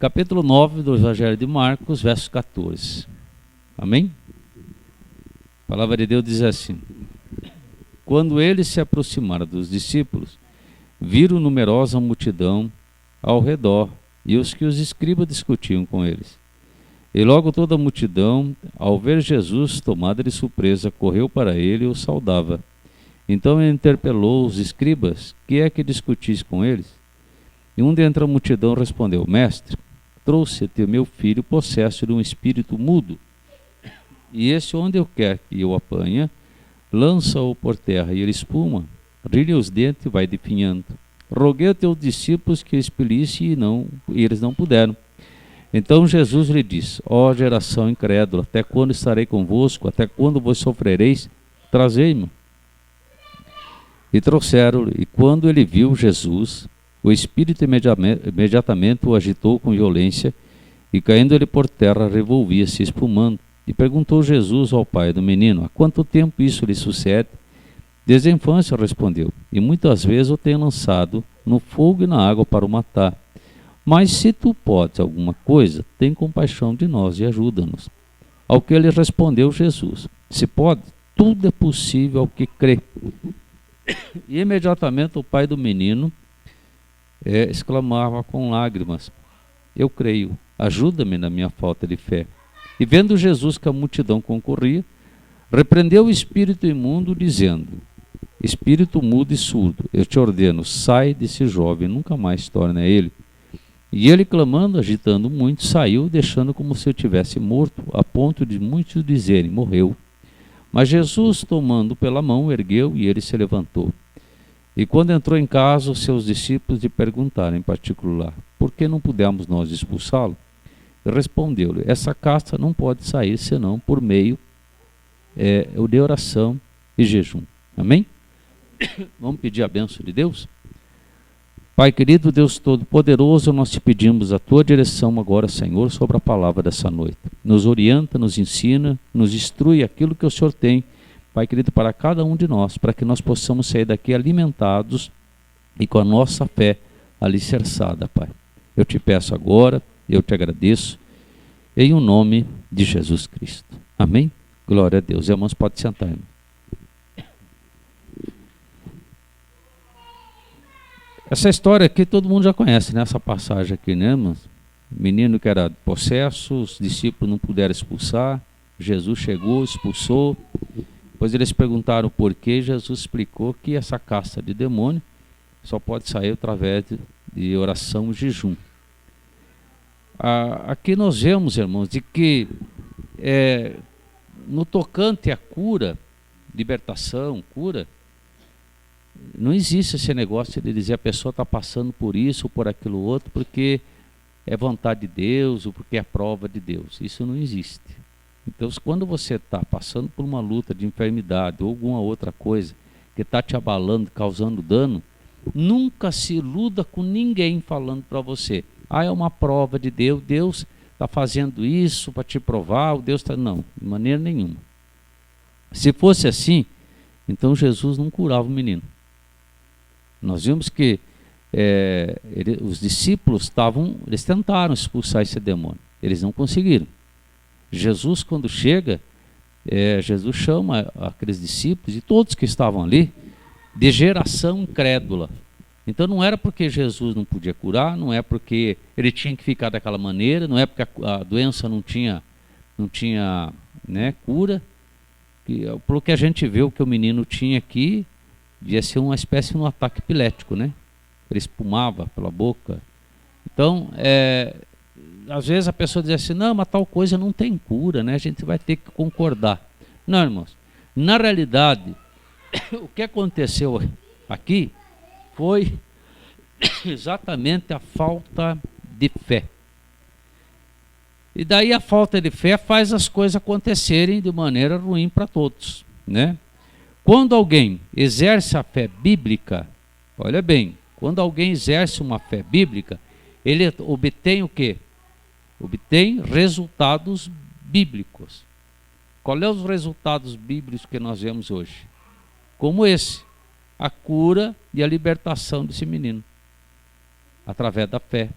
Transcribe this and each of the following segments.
capítulo 9 do Evangelho de Marcos, verso 14. Amém? A palavra de Deus diz assim: quando eles se aproximaram dos discípulos, viram numerosa multidão ao redor e os que os escribas discutiam com eles. E logo toda a multidão, ao ver Jesus, tomada de surpresa, correu para ele e o saudava. Então ele interpelou os escribas: que é que discutis com eles? E um dentre a multidão respondeu: Mestre, trouxe-te meu filho possesso de um espírito mudo. E esse, onde eu quer que o apanha, lança-o por terra, e ele espuma, rilha os dentes e vai definhando. Roguei a teus discípulos que expelisse, e eles não puderam. Então Jesus lhe disse: ó geração incrédula, até quando estarei convosco? Até quando vos sofrereis? Trazei-me. E trouxeram, e quando ele viu Jesus, o espírito imediatamente o agitou com violência, e caindo ele por terra, revolvia-se espumando. E perguntou Jesus ao pai do menino: há quanto tempo isso lhe sucede? Desde a infância, respondeu, e muitas vezes o tenho lançado no fogo e na água para o matar. Mas se tu podes alguma coisa, tem compaixão de nós e ajuda-nos. Ao que ele respondeu Jesus: se pode, tudo é possível ao que crê. E imediatamente o pai do menino exclamava com lágrimas: eu creio, ajuda-me na minha falta de fé. E vendo Jesus que a multidão concorria, repreendeu o espírito imundo, dizendo: espírito mudo e surdo, eu te ordeno, sai desse jovem, nunca mais torne a ele. E ele, clamando, agitando muito, saiu, deixando como se eu tivesse morto, a ponto de muitos dizerem: morreu. Mas Jesus, tomando pela mão, ergueu, e ele se levantou. E quando entrou em casa, os seus discípulos lhe perguntaram em particular: por que não pudemos nós expulsá-lo? E respondeu-lhe: essa casta não pode sair senão por meio de oração e jejum. Amém? Vamos pedir a bênção de Deus? Pai querido, Deus Todo-Poderoso, nós te pedimos a tua direção agora, Senhor, sobre a palavra dessa noite. Nos orienta, nos ensina, nos instrui aquilo que o Senhor tem, Pai querido, para cada um de nós, para que nós possamos sair daqui alimentados e com a nossa fé alicerçada, Pai. Eu te peço agora, eu te agradeço, em o nome de Jesus Cristo. Amém? Glória a Deus. Irmãos, pode sentar, irmão. Essa história aqui todo mundo já conhece, né? Essa passagem aqui, né, irmãos? Menino que era possesso, os discípulos não puderam expulsar, Jesus chegou, expulsou. Depois eles perguntaram por quê, Jesus explicou que essa casta de demônio só pode sair através de oração e jejum. Aqui nós vemos, irmãos, de que no tocante à cura, libertação, cura, não existe esse negócio de dizer a pessoa está passando por isso ou por aquilo outro porque é vontade de Deus ou porque é prova de Deus. Isso não existe. Então, quando você está passando por uma luta de enfermidade ou alguma outra coisa que está te abalando, causando dano, nunca se iluda com ninguém falando para você: ah, é uma prova de Deus, Deus está fazendo isso para te provar, o Deus está... Não, de maneira nenhuma. Se fosse assim, então Jesus não curava o menino. Nós vimos que os discípulos eles tentaram expulsar esse demônio, eles não conseguiram. Jesus, quando chega, Jesus chama aqueles discípulos e todos que estavam ali de geração incrédula. Então não era porque Jesus não podia curar, não é porque ele tinha que ficar daquela maneira, não é porque a doença não tinha né, cura. Pelo que a gente vê, o que o menino tinha aqui devia ser uma espécie de um ataque epilético, né? Ele espumava pela boca. Então, às vezes a pessoa diz assim: não, mas tal coisa não tem cura, né? A gente vai ter que concordar. Não, irmãos, na realidade, o que aconteceu aqui foi exatamente a falta de fé. E daí a falta de fé faz as coisas acontecerem de maneira ruim para todos, né? Quando alguém exerce a fé bíblica, olha bem, quando alguém exerce uma fé bíblica, ele obtém o quê? Obtém resultados bíblicos. Qual é os resultados bíblicos que nós vemos hoje? Como esse: a cura e a libertação desse menino, através da fé.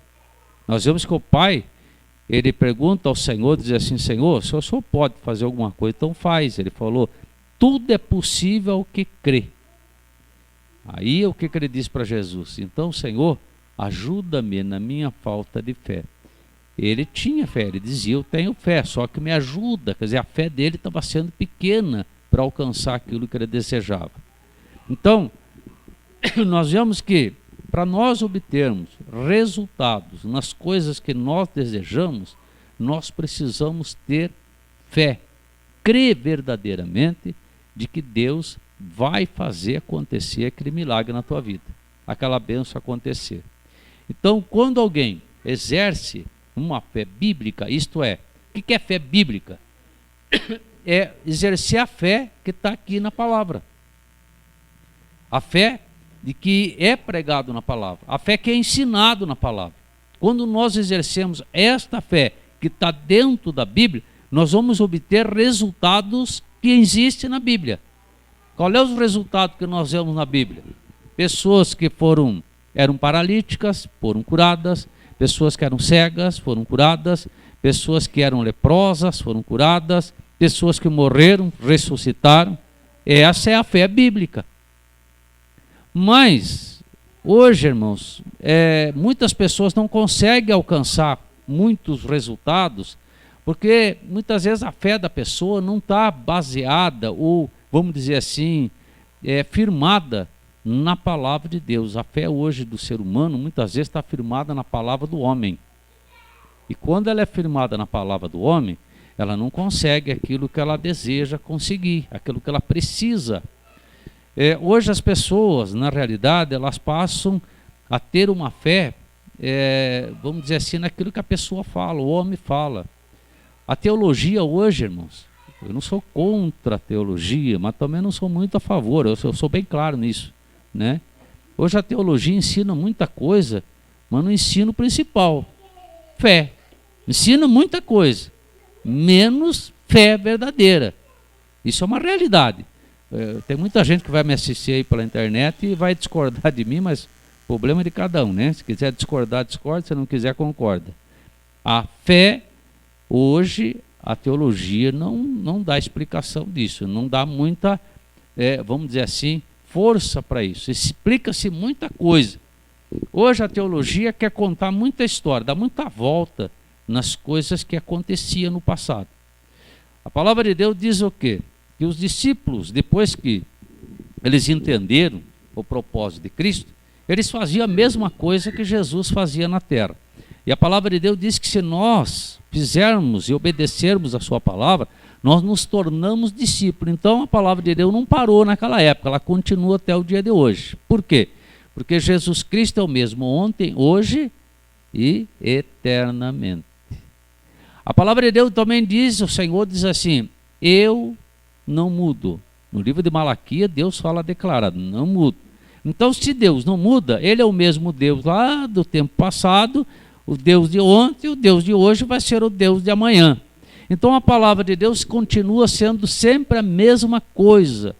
Nós vemos que o pai, ele pergunta ao Senhor, diz assim: Senhor, se o Senhor pode fazer alguma coisa, então faz. Ele falou: tudo é possível ao que crê. Aí o que ele disse para Jesus? Então, Senhor, ajuda-me na minha falta de fé. Ele tinha fé, ele dizia: eu tenho fé, só que me ajuda. Quer dizer, a fé dele estava sendo pequena para alcançar aquilo que ele desejava. Então, nós vemos que para nós obtermos resultados nas coisas que nós desejamos, nós precisamos ter fé, crer verdadeiramente de que Deus vai fazer acontecer aquele milagre na tua vida, aquela bênção acontecer. Então, quando alguém exerce uma fé bíblica, isto é, o que é fé bíblica? É exercer a fé que está aqui na palavra. A fé de que é pregado na palavra, a fé que é ensinado na palavra. Quando nós exercemos esta fé que está dentro da Bíblia, nós vamos obter resultados que existem na Bíblia. Qual é os resultados que nós vemos na Bíblia? Pessoas que eram paralíticas, foram curadas. Pessoas que eram cegas, foram curadas. Pessoas que eram leprosas, foram curadas. Pessoas que morreram, ressuscitaram. Essa é a fé bíblica. Mas, hoje, irmãos, muitas pessoas não conseguem alcançar muitos resultados, porque muitas vezes a fé da pessoa não está baseada, ou, vamos dizer assim, firmada na palavra de Deus. A fé hoje do ser humano, muitas vezes, está firmada na palavra do homem. E quando ela é firmada na palavra do homem, ela não consegue aquilo que ela deseja conseguir, aquilo que ela precisa. Hoje as pessoas, na realidade, elas passam a ter uma fé, vamos dizer assim, naquilo que a pessoa fala, o homem fala. A teologia hoje, irmãos, eu não sou contra a teologia, mas também não sou muito a favor, eu sou bem claro nisso, né? Hoje a teologia ensina muita coisa, mas não ensina o principal, fé. Ensina muita coisa, menos fé verdadeira. Isso é uma realidade. Tem muita gente que vai me assistir aí pela internet e vai discordar de mim, mas o problema é de cada um, né? Se quiser discordar, discorda, se não quiser, concorda. A fé, hoje, a teologia não dá explicação disso, não dá muita, vamos dizer assim, força para isso. Explica-se muita coisa. Hoje a teologia quer contar muita história, dá muita volta nas coisas que aconteciam no passado. A palavra de Deus diz o quê? Que os discípulos, depois que eles entenderam o propósito de Cristo, eles faziam a mesma coisa que Jesus fazia na terra. E a palavra de Deus diz que se nós fizermos e obedecermos a sua palavra, nós nos tornamos discípulos. Então a palavra de Deus não parou naquela época, ela continua até o dia de hoje. Por quê? Porque Jesus Cristo é o mesmo ontem, hoje e eternamente. A palavra de Deus também diz, o Senhor diz assim: eu não mudo. No livro de Malaquias, Deus fala declarado: não mudo. Então, se Deus não muda, Ele é o mesmo Deus lá do tempo passado, o Deus de ontem, o Deus de hoje vai ser o Deus de amanhã. Então, a palavra de Deus continua sendo sempre a mesma coisa.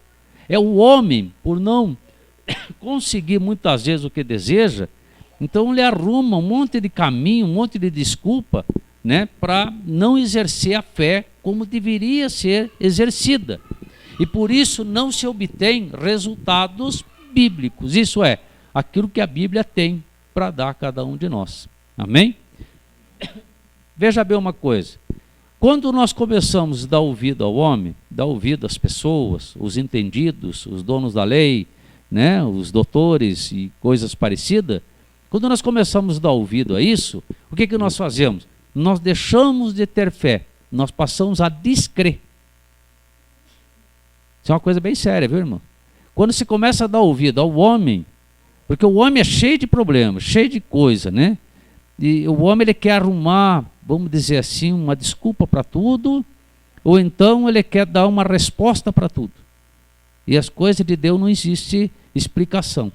É o homem, por não conseguir muitas vezes o que deseja, então ele arruma um monte de caminho, um monte de desculpa, né, para não exercer a fé como deveria ser exercida. E por isso não se obtém resultados bíblicos. Isso é, aquilo que a Bíblia tem para dar a cada um de nós. Amém? Veja bem uma coisa. Quando nós começamos a dar ouvido ao homem, dar ouvido às pessoas, os entendidos, os donos da lei, né, os doutores e coisas parecidas, quando nós começamos a dar ouvido a isso, o que nós fazemos? Nós deixamos de ter fé, nós passamos a descrer. Isso é uma coisa bem séria, viu, irmão? Quando se começa a dar ouvido ao homem, porque o homem é cheio de problemas, cheio de coisa, né? E o homem ele quer arrumar, vamos dizer assim, uma desculpa para tudo, ou então ele quer dar uma resposta para tudo. E as coisas de Deus não existe explicação.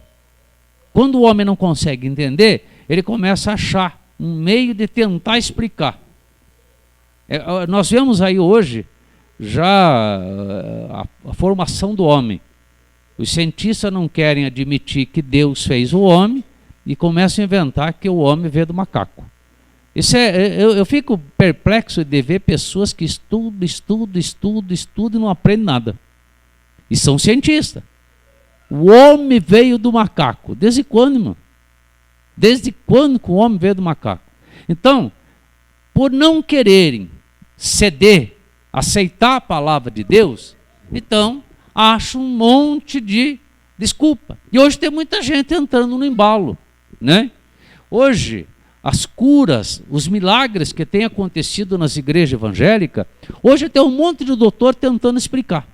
Quando o homem não consegue entender, ele começa a achar um meio de tentar explicar. Nós vemos aí hoje já a formação do homem. Os cientistas não querem admitir que Deus fez o homem e começam a inventar que o homem veio do macaco. Eu fico perplexo de ver pessoas que estudam e não aprendem nada. E são cientistas. O homem veio do macaco. Desde quando, irmão? Desde quando que o homem veio do macaco? Então, por não quererem ceder, aceitar a palavra de Deus, então acham um monte de desculpa. E hoje tem muita gente entrando no embalo, né? Hoje, as curas, os milagres que têm acontecido nas igrejas evangélicas, hoje tem um monte de doutor tentando explicar.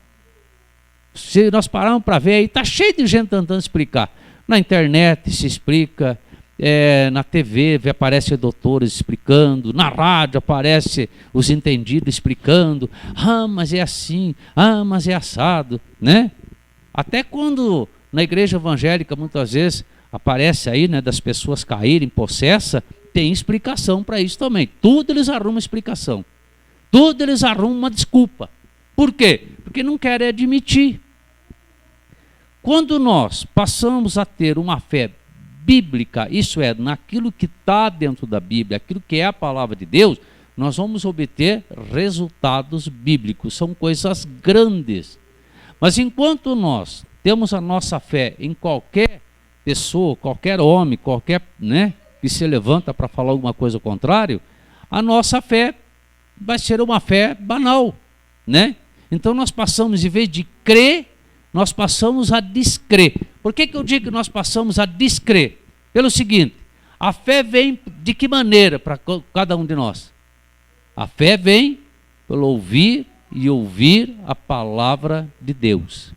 Se nós pararmos para ver aí, está cheio de gente tentando explicar. Na internet se explica, na TV aparece doutores explicando, na rádio aparece os entendidos explicando, mas é assim, mas é assado, né? Até quando na igreja evangélica muitas vezes aparece aí, né, das pessoas caírem possessa, tem explicação para isso também. Tudo eles arrumam explicação. Tudo eles arrumam uma desculpa. Por quê? Porque não querem admitir. Quando nós passamos a ter uma fé bíblica, isso é, naquilo que está dentro da Bíblia, aquilo que é a palavra de Deus, nós vamos obter resultados bíblicos. São coisas grandes. Mas enquanto nós temos a nossa fé em qualquer pessoa, qualquer homem, qualquer, né, que se levanta para falar alguma coisa ao contrário, a nossa fé vai ser uma fé banal, né? Então nós passamos, em vez de crer, nós passamos a descrer. Por que eu digo que nós passamos a descrer? Pelo seguinte, a fé vem de que maneira para cada um de nós? A fé vem pelo ouvir e ouvir a palavra de Deus.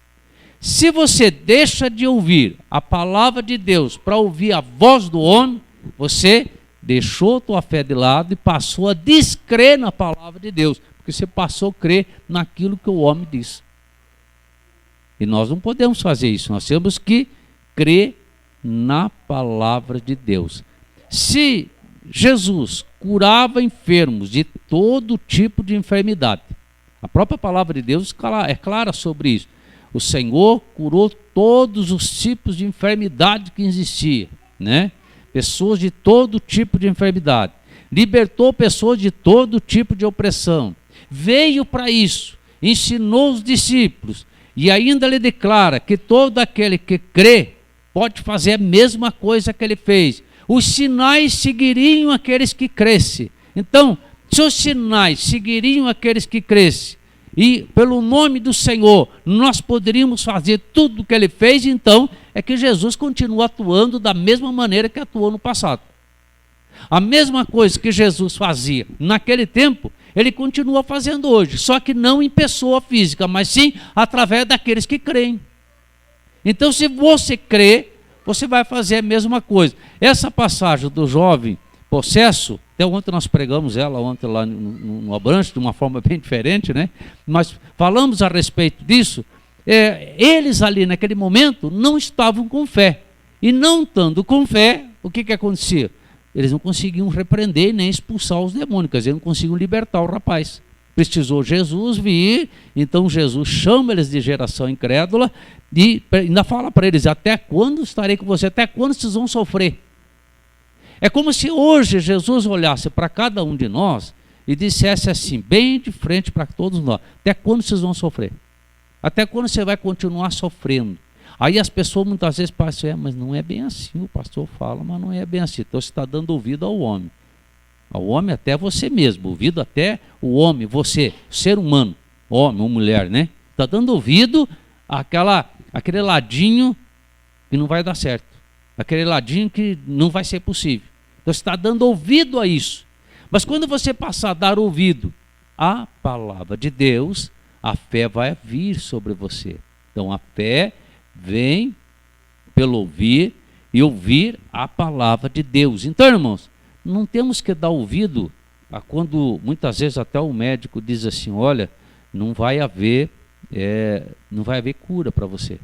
Se você deixa de ouvir a palavra de Deus para ouvir a voz do homem, você deixou tua fé de lado e passou a descrer na palavra de Deus, porque você passou a crer naquilo que o homem diz. E nós não podemos fazer isso, nós temos que crer na palavra de Deus. Se Jesus curava enfermos de todo tipo de enfermidade, a própria palavra de Deus é clara sobre isso. O Senhor curou todos os tipos de enfermidade que existia, né? Pessoas de todo tipo de enfermidade. Libertou pessoas de todo tipo de opressão. Veio para isso, ensinou os discípulos. E ainda ele declara que todo aquele que crê pode fazer a mesma coisa que ele fez. Os sinais seguiriam aqueles que crescem. Então, se os sinais seguiriam aqueles que crescem, e pelo nome do Senhor nós poderíamos fazer tudo o que ele fez, então é que Jesus continua atuando da mesma maneira que atuou no passado. A mesma coisa que Jesus fazia naquele tempo, ele continua fazendo hoje, só que não em pessoa física, mas sim através daqueles que creem. Então, se você crê, você vai fazer a mesma coisa. Essa passagem do jovem possesso, até ontem nós pregamos ela, ontem lá no Abranche, de uma forma bem diferente, né? Mas falamos a respeito disso. Eles ali naquele momento não estavam com fé. E não estando com fé, o que acontecia? Eles não conseguiam repreender nem expulsar os demônios, eles não conseguiam libertar o rapaz. Precisou Jesus vir, então Jesus chama eles de geração incrédula e ainda fala para eles, até quando estarei com você? Até quando vocês vão sofrer? É como se hoje Jesus olhasse para cada um de nós e dissesse assim, bem de frente para todos nós, até quando vocês vão sofrer? Até quando você vai continuar sofrendo? Aí as pessoas muitas vezes pensam, mas não é bem assim, o pastor fala, mas não é bem assim. Então você está dando ouvido ao homem. Ao homem até você mesmo, ouvido até o homem, você, ser humano, homem ou mulher, né? Está dando ouvido àquele ladinho que não vai dar certo. Aquele ladinho que não vai ser possível. Então você está dando ouvido a isso. Mas quando você passar a dar ouvido à palavra de Deus, a fé vai vir sobre você. Então a fé vem pelo ouvir e ouvir a palavra de Deus. Então, irmãos, não temos que dar ouvido a quando muitas vezes até o médico diz assim, olha, não vai haver cura para você,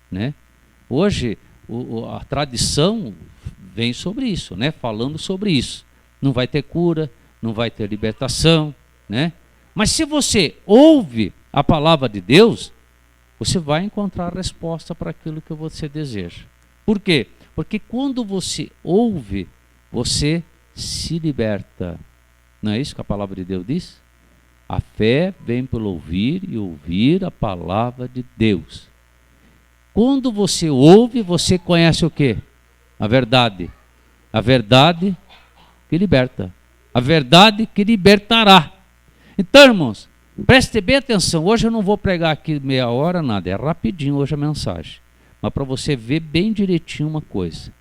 né? Hoje a tradição vem sobre isso, né? Falando sobre isso. Não vai ter cura, não vai ter libertação, né? Mas se você ouve a palavra de Deus, você vai encontrar a resposta para aquilo que você deseja. Por quê? Porque quando você ouve, você se liberta. Não é isso que a palavra de Deus diz? A fé vem pelo ouvir e ouvir a palavra de Deus. Quando você ouve, você conhece o quê? A verdade. A verdade que liberta. A verdade que libertará. Então, irmãos, preste bem atenção. Hoje eu não vou pregar aqui meia hora, nada. É rapidinho hoje a mensagem. Mas para você ver bem direitinho uma coisa.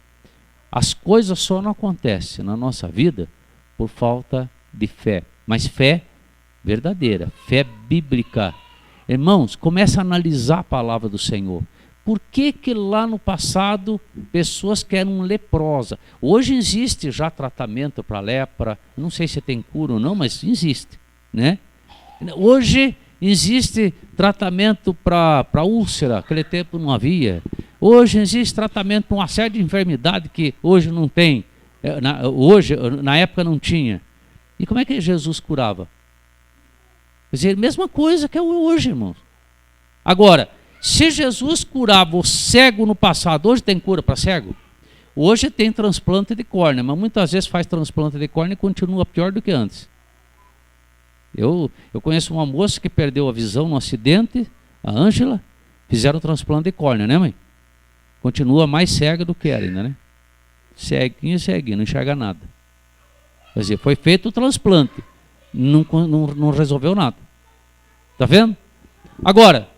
As coisas só não acontecem na nossa vida por falta de fé. Mas fé verdadeira, fé bíblica. Irmãos, comece a analisar a palavra do Senhor. Por que que lá no passado pessoas que eram leprosas? Hoje existe já tratamento para lepra. Não sei se tem cura ou não, mas existe, né? Hoje existe tratamento para úlcera, aquele tempo não havia. Hoje existe tratamento para uma série de enfermidades que hoje não tem. Na época não tinha. E como é que Jesus curava? Quer dizer, mesma coisa que é hoje, irmãos. Agora, se Jesus curava o cego no passado, hoje tem cura para cego? Hoje tem transplante de córnea, mas muitas vezes faz transplante de córnea e continua pior do que antes. Eu conheço uma moça que perdeu a visão no acidente, a Ângela, fizeram transplante de córnea, né, mãe? Continua mais cega do que era ainda, né? Ceguinha, não enxerga nada. Quer dizer, foi feito o transplante, não resolveu nada. Está vendo? Agora,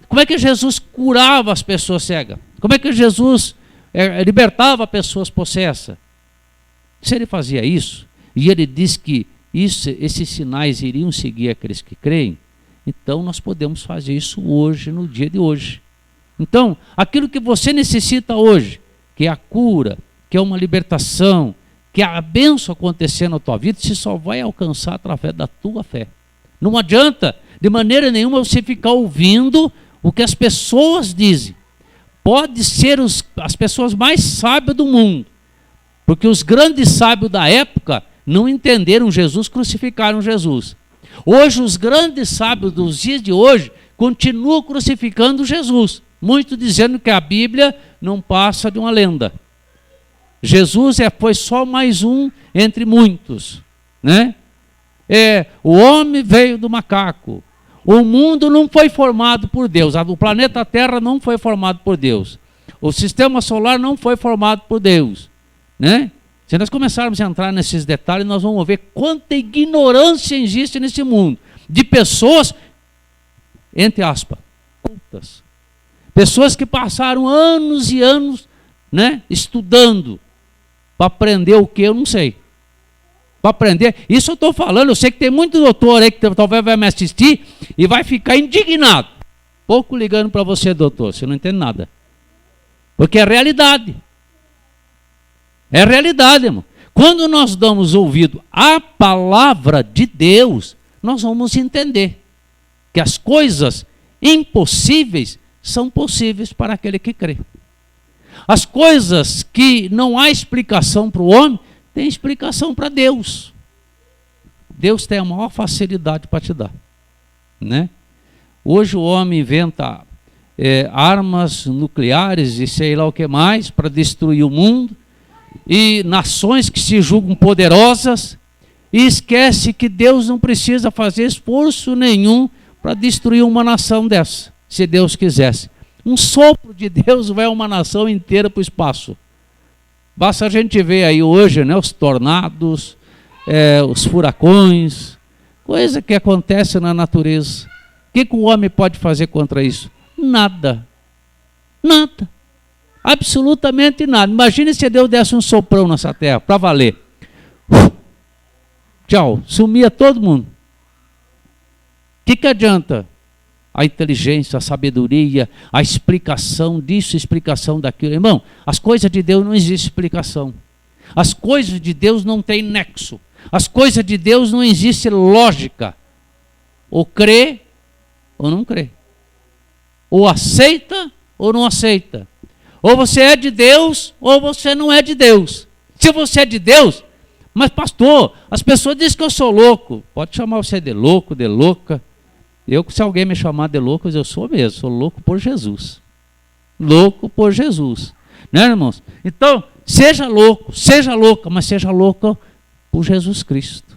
como é que Jesus curava as pessoas cegas? Como é que Jesus libertava pessoas possessas? Se ele fazia isso, e ele diz que esses sinais iriam seguir aqueles que creem, então nós podemos fazer isso hoje, no dia de hoje. Então, aquilo que você necessita hoje, que é a cura, que é uma libertação, que é a bênção acontecer na tua vida, você só vai alcançar através da tua fé. Não adianta, de maneira nenhuma, você ficar ouvindo o que as pessoas dizem. Pode ser as pessoas mais sábias do mundo, porque os grandes sábios da época não entenderam Jesus, crucificaram Jesus. Hoje, os grandes sábios dos dias de hoje continuam crucificando Jesus, muito dizendo que a Bíblia não passa de uma lenda. Jesus foi só mais um entre muitos, né? O homem veio do macaco. O mundo não foi formado por Deus. O planeta Terra não foi formado por Deus. O sistema solar não foi formado por Deus, né? Se nós começarmos a entrar nesses detalhes, nós vamos ver quanta ignorância existe nesse mundo. De pessoas, entre aspas, cultas. Pessoas que passaram anos e anos, né, estudando para aprender o que eu não sei. Para aprender, isso eu estou falando, eu sei que tem muito doutor aí que talvez vai me assistir e vai ficar indignado. Pouco ligando para você, doutor, você não entende nada. Porque é realidade. É realidade, irmão. Quando nós damos ouvido à palavra de Deus, nós vamos entender que as coisas impossíveis são possíveis para aquele que crê. As coisas que não há explicação para o homem, tem explicação para Deus. Deus tem a maior facilidade para te dar, né? Hoje o homem inventa armas nucleares e sei lá o que mais para destruir o mundo, e nações que se julgam poderosas, e esquece que Deus não precisa fazer esforço nenhum para destruir uma nação dessa, se Deus quisesse. Um sopro de Deus vai uma nação inteira para o espaço. Basta a gente ver aí hoje, né, os tornados, os furacões, coisa que acontece na natureza. O que o homem pode fazer contra isso? Nada. Nada. Absolutamente nada. Imagine se Deus desse um soprão nessa terra, para valer. Tchau, sumia todo mundo. O que adianta? A inteligência, a sabedoria, a explicação disso, a explicação daquilo. Irmão, as coisas de Deus não existe explicação. As coisas de Deus não tem nexo. As coisas de Deus não existe lógica. Ou crê ou não crê. Ou aceita ou não aceita. Ou você é de Deus ou você não é de Deus. Se você é de Deus, mas pastor, as pessoas dizem que eu sou louco. Pode chamar você de louco, de louca. Se alguém me chamar de louco, eu sou mesmo, sou louco por Jesus. Louco por Jesus. Né, irmãos? Então, seja louco, seja louca, mas seja louca por Jesus Cristo.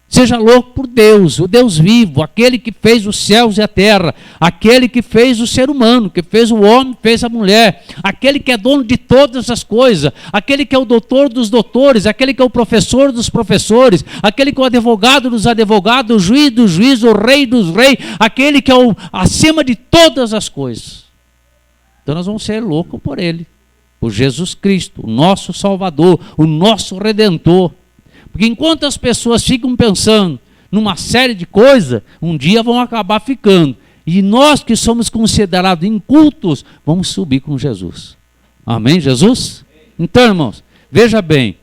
Seja louco por Deus, o Deus vivo, aquele que fez os céus e a terra, aquele que fez o ser humano, que fez o homem, fez a mulher, aquele que é dono de todas as coisas, aquele que é o doutor dos doutores, aquele que é o professor dos professores, aquele que é o advogado dos advogados, o juiz dos juízes, o rei dos reis, aquele que é o acima de todas as coisas. Então nós vamos ser loucos por ele, por Jesus Cristo, o nosso Salvador, o nosso Redentor. Porque enquanto as pessoas ficam pensando numa série de coisas, um dia vão acabar ficando. E nós que somos considerados incultos, vamos subir com Jesus. Amém, Jesus? Então, irmãos, veja bem,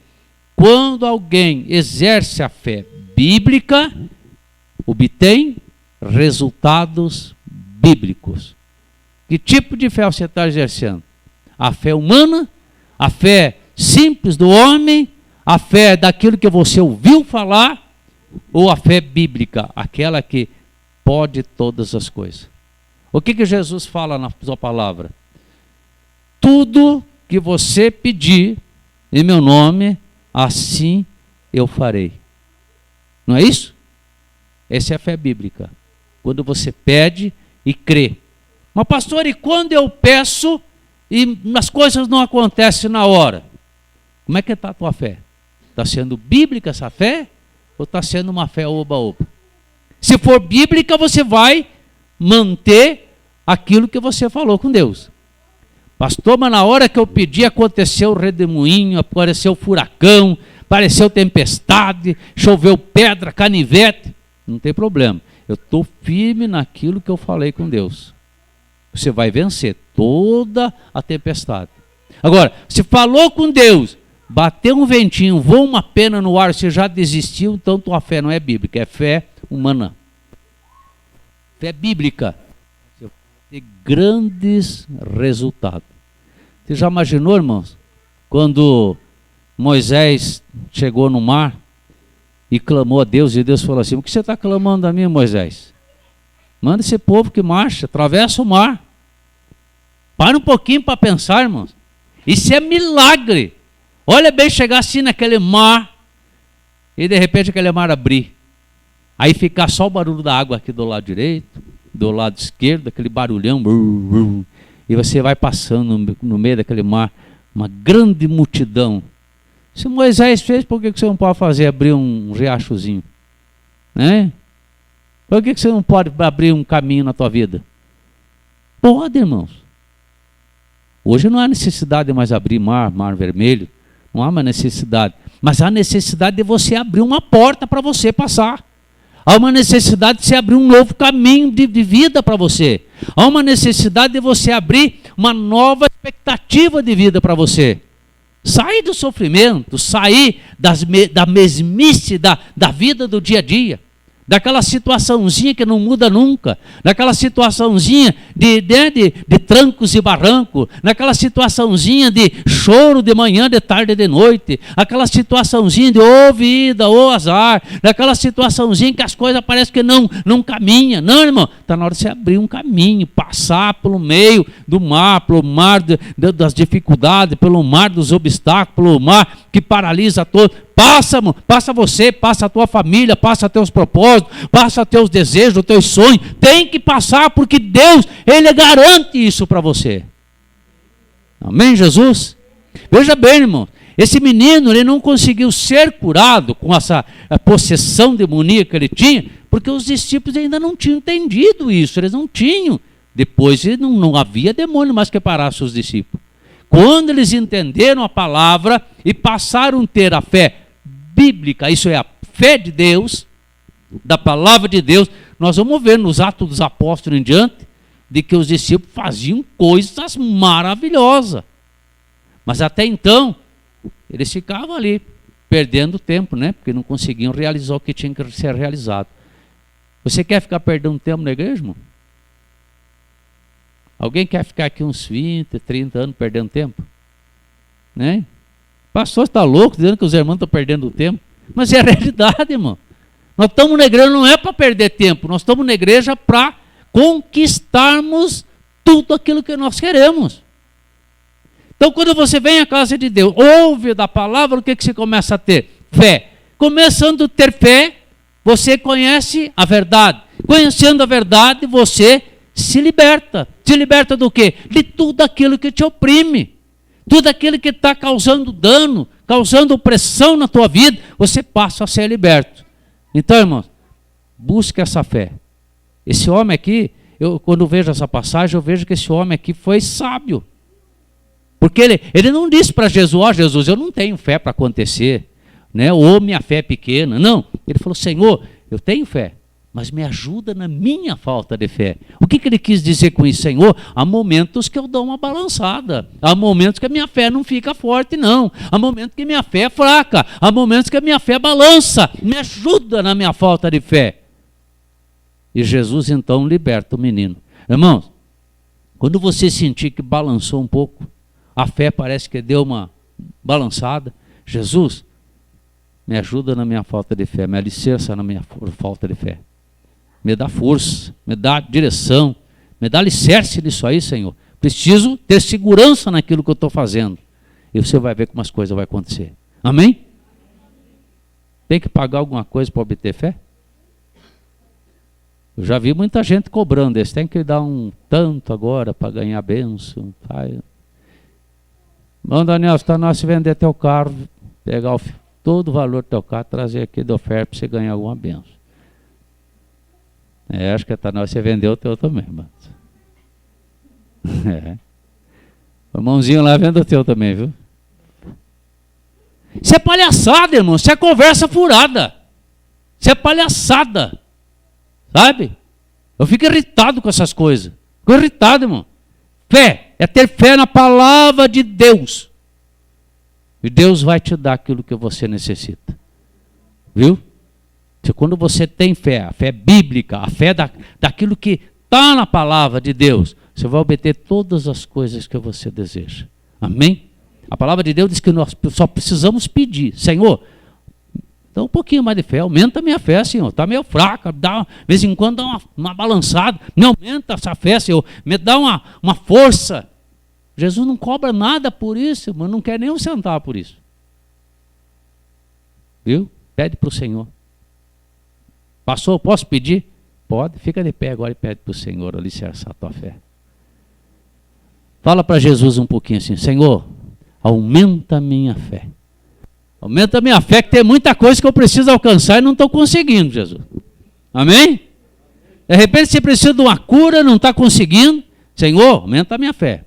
quando alguém exerce a fé bíblica, obtém resultados bíblicos. Que tipo de fé você está exercendo? A fé humana? A fé simples do homem? A fé daquilo que você ouviu falar, ou a fé bíblica, aquela que pode todas as coisas? O que Jesus fala na sua palavra? Tudo que você pedir em meu nome, assim eu farei. Não é isso? Essa é a fé bíblica. Quando você pede e crê. Mas pastor, e quando eu peço e as coisas não acontecem na hora? Como é que está a tua fé? Está sendo bíblica essa fé? Ou está sendo uma fé oba-oba? Se for bíblica, você vai manter aquilo que você falou com Deus. Pastor, mas na hora que eu pedi, aconteceu o redemoinho, apareceu furacão, apareceu tempestade, choveu pedra, canivete. Não tem problema. Eu estou firme naquilo que eu falei com Deus. Você vai vencer toda a tempestade. Agora, se falou com Deus, bateu um ventinho, voa uma pena no ar, você já desistiu, então tua fé não é bíblica, é fé humana. Fé bíblica. Você vai ter grandes resultados. Você já imaginou, irmãos, quando Moisés chegou no mar e clamou a Deus, e Deus falou assim: o que você está clamando a mim, Moisés? Manda esse povo que marcha, atravessa o mar. Para um pouquinho para pensar, irmãos. Isso é milagre. Olha bem, chegar assim naquele mar e de repente aquele mar abrir. Aí ficar só o barulho da água aqui do lado direito, do lado esquerdo, aquele barulhão. E você vai passando no meio daquele mar, uma grande multidão. Se Moisés fez, por que você não pode fazer, abrir um riachozinho? Né? Por que você não pode abrir um caminho na tua vida? Pode, irmãos. Hoje não há necessidade de mais abrir mar vermelho. Não há mais necessidade. Mas há necessidade de você abrir uma porta para você passar. Há uma necessidade de você abrir um novo caminho de vida para você. Há uma necessidade de você abrir uma nova expectativa de vida para você. Sair do sofrimento, sair da mesmice da vida do dia a dia. Daquela situaçãozinha que não muda nunca, daquela situaçãozinha de trancos e barrancos, daquela situaçãozinha de choro de manhã, de tarde, de noite, aquela situaçãozinha de vida, azar, daquela situaçãozinha que as coisas parecem que não caminham. Não, irmão, está na hora de você abrir um caminho, passar pelo meio do mar, pelo mar das dificuldades, pelo mar dos obstáculos, pelo mar que paralisa todo. Passa, irmão, passa você, passa a tua família, passa teus propósitos, passa teus desejos, teus sonhos. Tem que passar porque Deus, Ele garante isso para você. Amém, Jesus? Veja bem, irmão, esse menino, ele não conseguiu ser curado com essa possessão demoníaca que ele tinha, porque os discípulos ainda não tinham entendido isso, eles não tinham. Depois não havia demônio mais que parasse os discípulos. Quando eles entenderam a palavra e passaram a ter a fé bíblica, isso é a fé de Deus, da palavra de Deus, nós vamos ver nos Atos dos Apóstolos em diante, de que os discípulos faziam coisas maravilhosas. Mas até então, eles ficavam ali, perdendo tempo, né? Porque não conseguiam realizar o que tinha que ser realizado. Você quer ficar perdendo tempo na igreja, irmão? Alguém quer ficar aqui uns 20, 30 anos perdendo tempo? Né? O pastor está louco dizendo que os irmãos estão perdendo tempo. Mas é a realidade, irmão. Nós estamos na igreja não é para perder tempo. Nós estamos na igreja para conquistarmos tudo aquilo que nós queremos. Então, quando você vem à casa de Deus, ouve da palavra, o que você começa a ter? Fé. Começando a ter fé, você conhece a verdade. Conhecendo a verdade, você se liberta. Se liberta do quê? De tudo aquilo que te oprime. Tudo aquilo que está causando dano, causando opressão na tua vida, você passa a ser liberto. Então, irmãos, busque essa fé. Esse homem aqui, quando vejo essa passagem, eu vejo que esse homem aqui foi sábio. Porque ele não disse para Jesus, ó Jesus, eu não tenho fé para acontecer, né? Ou minha fé é pequena. Não, ele falou, Senhor, eu tenho fé, mas me ajuda na minha falta de fé. O que ele quis dizer com isso? Senhor, há momentos que eu dou uma balançada, há momentos que a minha fé não fica forte, não. Há momentos que minha fé é fraca, há momentos que a minha fé balança. Me ajuda na minha falta de fé. E Jesus então liberta o menino. Irmãos, quando você sentir que balançou um pouco, a fé parece que deu uma balançada, Jesus, me ajuda na minha falta de fé, me alicerça na minha falta de fé. Me dá força, me dá direção, me dá alicerce nisso aí, Senhor. Preciso ter segurança naquilo que eu estou fazendo. E você vai ver como as coisas vão acontecer. Amém? Tem que pagar alguma coisa para obter fé? Eu já vi muita gente cobrando isso. Tem que dar um tanto agora para ganhar bênção. Mano Daniel, se nós vender teu carro, pegar todo o valor do teu carro, trazer aqui de oferta para você ganhar alguma bênção. Acho que nós você vendeu o teu também, mano. O irmãozinho lá vende o teu também, viu? Isso é palhaçada, irmão. Isso é conversa furada. Isso é palhaçada. Sabe? Eu fico irritado com essas coisas. Fico irritado, irmão. Fé é ter fé na palavra de Deus. E Deus vai te dar aquilo que você necessita. Viu? Quando você tem fé, a fé bíblica, a fé daquilo que está na palavra de Deus, você vai obter todas as coisas que você deseja. Amém? A palavra de Deus diz que nós só precisamos pedir. Senhor, dá um pouquinho mais de fé, aumenta a minha fé, Senhor. Está meio fraca, de vez em quando dá uma balançada. Me aumenta essa fé, Senhor. Me dá uma força. Jesus não cobra nada por isso, mas não quer nem um centavo por isso. Viu? Pede para o Senhor. Pastor, posso pedir? Pode. Fica de pé agora e pede para o Senhor alicerçar a tua fé. Fala para Jesus um pouquinho assim, Senhor, aumenta a minha fé. Aumenta a minha fé, que tem muita coisa que eu preciso alcançar e não estou conseguindo, Jesus. Amém? De repente você precisa de uma cura, não está conseguindo. Senhor, aumenta a minha fé.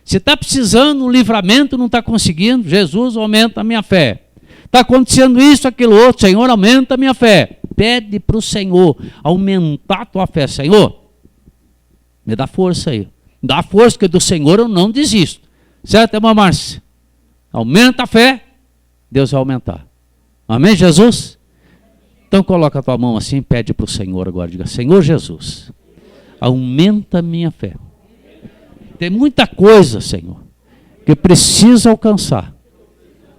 Se está precisando de um livramento, não está conseguindo. Jesus, aumenta a minha fé. Está acontecendo isso, aquilo outro. Senhor, aumenta a minha fé. Pede para o Senhor aumentar a tua fé. Senhor, me dá força aí. Me dá força, que do Senhor eu não desisto. Certo, irmã Márcia? Aumenta a fé, Deus vai aumentar. Amém, Jesus? Então coloca a tua mão assim e pede para o Senhor agora. Diga, Senhor Jesus, aumenta a minha fé. Tem muita coisa, Senhor, que eu preciso alcançar.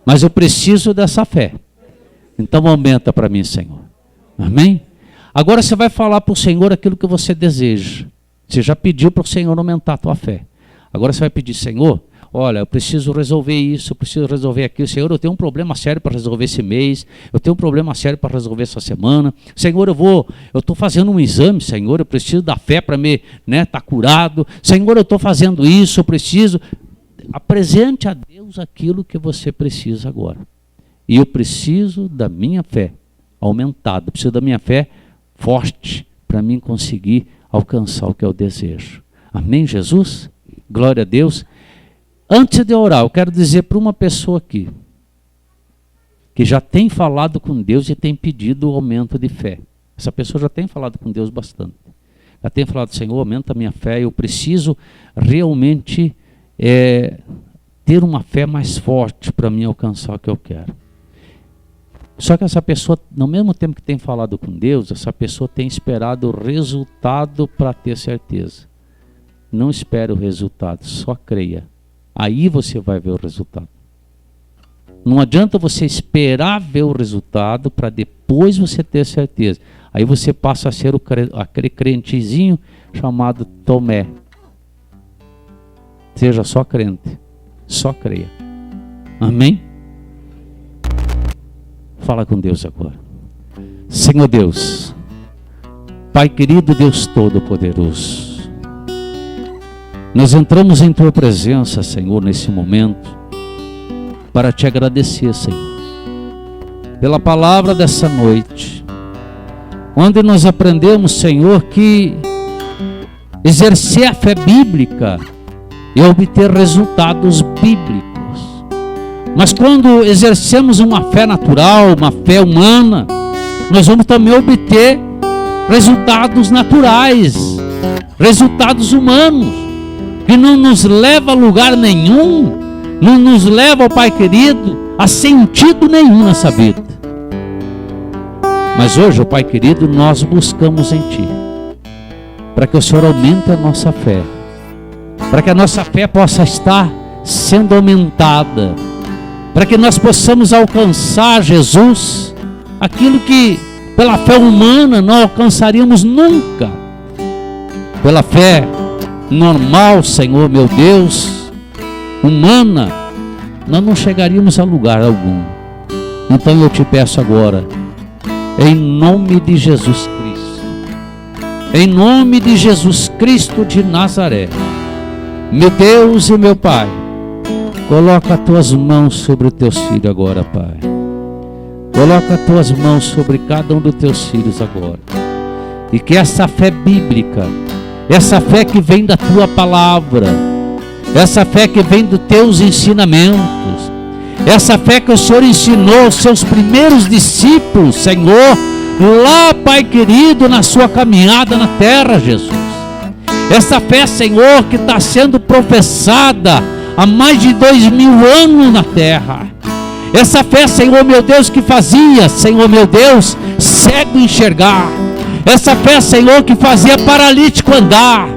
Mas eu preciso dessa fé. Então aumenta para mim, Senhor. Amém? Agora você vai falar para o Senhor aquilo que você deseja. Você já pediu para o Senhor aumentar a tua fé. Agora você vai pedir, Senhor, olha, eu preciso resolver isso, eu preciso resolver aquilo. Senhor, eu tenho um problema sério para resolver esse mês. Eu tenho um problema sério para resolver essa semana. Senhor, eu estou fazendo um exame, Senhor, eu preciso da fé para me, tá curado. Senhor, eu estou fazendo isso, eu preciso. Apresente a Deus aquilo que você precisa agora. E eu preciso da minha fé aumentada, eu preciso da minha fé forte para mim conseguir alcançar o que eu desejo. Amém, Jesus? Glória a Deus. Antes de orar, eu quero dizer para uma pessoa aqui, que já tem falado com Deus e tem pedido o aumento de fé. Essa pessoa já tem falado com Deus bastante. Já tem falado, Senhor, aumenta a minha fé, eu preciso realmente ter uma fé mais forte para mim alcançar o que eu quero. Só que essa pessoa, no mesmo tempo que tem falado com Deus, essa pessoa tem esperado o resultado para ter certeza. Não espere o resultado, só creia. Aí você vai ver o resultado. Não adianta você esperar ver o resultado para depois você ter certeza. Aí você passa a ser aquele crentezinho chamado Tomé. Seja só crente. Só creia. Amém? Fala com Deus agora. Senhor Deus, Pai querido, Deus Todo-Poderoso, nós entramos em Tua presença, Senhor, nesse momento, para Te agradecer, Senhor, pela palavra dessa noite, onde nós aprendemos, Senhor, que exercer a fé bíblica é obter resultados bíblicos. Mas quando exercemos uma fé natural, uma fé humana, nós vamos também obter resultados naturais, resultados humanos, que não nos leva a lugar nenhum, não nos leva, ó Pai querido, a sentido nenhum nessa vida. Mas hoje, ó Pai querido, nós buscamos em Ti, para que o Senhor aumente a nossa fé, para que a nossa fé possa estar sendo aumentada, para que nós possamos alcançar, Jesus, aquilo que pela fé humana não alcançaríamos nunca. Pela fé normal, Senhor meu Deus, humana, nós não chegaríamos a lugar algum. Então eu te peço agora, em nome de Jesus Cristo, em nome de Jesus Cristo de Nazaré, meu Deus e meu Pai, coloca as tuas mãos sobre os teus filhos agora, Pai. Coloca as tuas mãos sobre cada um dos teus filhos agora. E que essa fé bíblica, essa fé que vem da tua palavra, essa fé que vem dos teus ensinamentos, essa fé que o Senhor ensinou aos seus primeiros discípulos, Senhor, lá, Pai querido, na sua caminhada na terra, Jesus. Essa fé, Senhor, que está sendo professada há mais de 2000 anos na terra. Essa fé, Senhor meu Deus, que fazia, Senhor meu Deus, cego enxergar. Essa fé, Senhor, que fazia paralítico andar.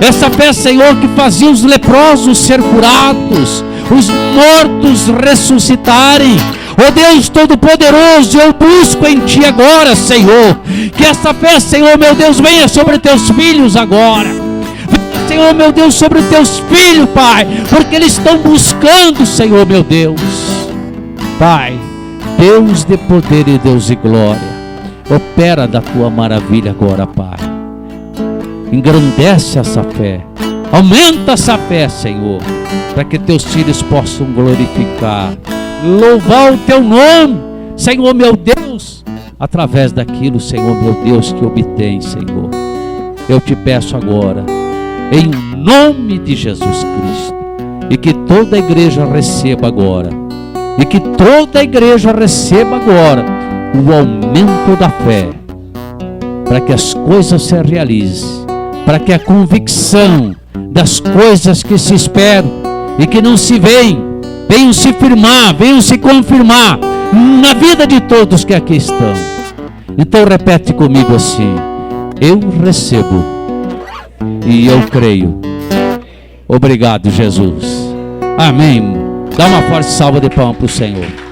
Essa fé, Senhor, que fazia os leprosos ser curados, os mortos ressuscitarem. Ó Deus Todo-Poderoso, eu busco em Ti agora, Senhor, que essa fé, Senhor meu Deus, venha sobre Teus filhos agora. Venha, Senhor meu Deus, sobre Teus filhos, Pai, porque eles estão buscando, Senhor meu Deus. Pai, Deus de poder e Deus de glória, opera da Tua maravilha agora, Pai. Engrandece essa fé, aumenta essa fé, Senhor, para que Teus filhos possam glorificar, louvar o Teu nome, Senhor meu Deus, através daquilo, Senhor meu Deus, que obtém, Senhor. Eu te peço agora, em nome de Jesus Cristo, e que toda a igreja receba agora, e que toda a igreja receba agora o aumento da fé, para que as coisas se realizem, para que a convicção das coisas que se esperam e que não se veem, venham se firmar, venham se confirmar na vida de todos que aqui estão. Então repete comigo assim: eu recebo e eu creio. Obrigado, Jesus. Amém. Dá uma forte salva de palmas para o Senhor.